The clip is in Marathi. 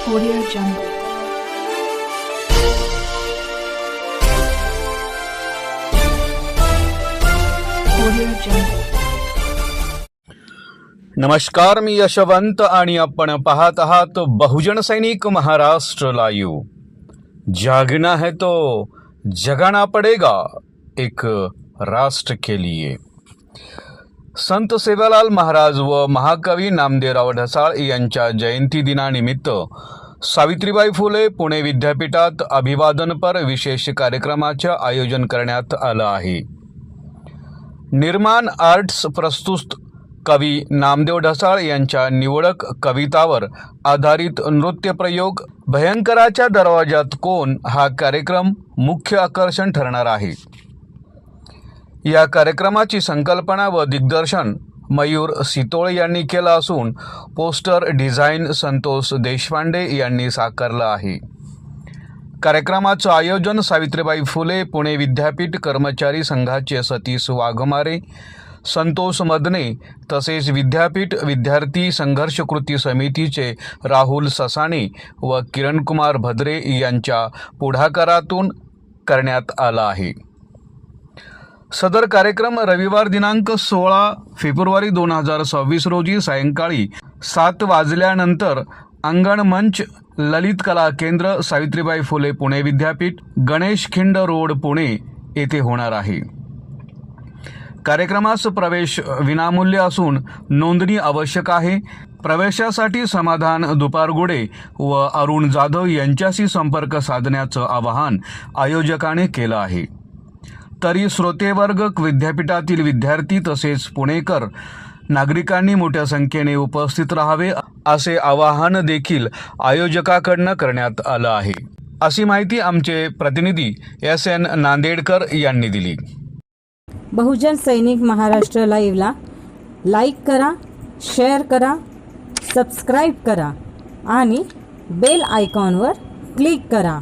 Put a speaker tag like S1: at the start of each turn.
S1: Audio Jungle. Audio Jungle.
S2: नमस्कार, मी यशवंत आणि आपण पाहत आहात बहुजन सैनिक महाराष्ट्र लाईव्ह। जागना है तो जगाना पड़ेगा एक राष्ट्र के लिए। संत सेवालाल महाराज व महाकवी नामदेवराव ढसाळ यांच्या जयंती दिनानिमित्त सावित्रीबाई फुले पुणे विद्यापीठात अभिवादनपर विशेष कार्यक्रमाचे आयोजन करण्यात आलं आहे। निर्माण आर्ट्स प्रस्तुत कवी नामदेव ढसाळ यांच्या निवडक कवितावर आधारित नृत्य प्रयोग भयंकराच्या दरवाजात कोण हा कार्यक्रम मुख्य आकर्षण ठरणार आहे। या कार्यक्रमाची संकल्पना व दिग्दर्शन मयूर सितोळे यांनी केलं असून पोस्टर डिझाईन संतोष देशपांडे यांनी साकारलं आहे। कार्यक्रमाचं आयोजन सावित्रीबाई फुले पुणे विद्यापीठ कर्मचारी संघाचे सतीश वाघमारे, संतोष मदने तसेच विद्यापीठ विद्यार्थी संघर्ष कृती समितीचे राहुल ससाणे व किरणकुमार भद्रे यांच्या पुढाकारातून करण्यात आला आहे। सदर कार्यक्रम रविवार दिनांक 16 फेब्रुवारी 2026 रोजी सायंकाळी 7 वाजल्यानंतर अंगण मंच ललित कला केंद्र सावित्रीबाई फुले पुणे विद्यापीठ गणेश खिंड रोड पुणे येथे होणार आहे। कार्यक्रमास प्रवेश विनामूल्य असून नोंदणी आवश्यक आहे। प्रवेशासाठी समाधान दुपारगुडे व अरुण जाधव यांच्याशी संपर्क साधण्याचं आवाहन आयोजकाने केलं आहे। तरी श्रोतेवर्ग, विद्यापीठातील विद्यार्थी तसेच पुणेकर नागरिकांनी मोठ्या संख्येने उपस्थित राहावे असे आवाहन देखील आयोजकाकडून करण्यात आलं आहे, अशी माहिती आमचे प्रतिनिधी SN नांदेडकर यांनी दिली।
S3: बहुजन सैनिक महाराष्ट्र लाईव्हला लाईक करा, शेअर करा, सबस्क्राईब करा आणि बेल आयकॉनवर क्लिक करा।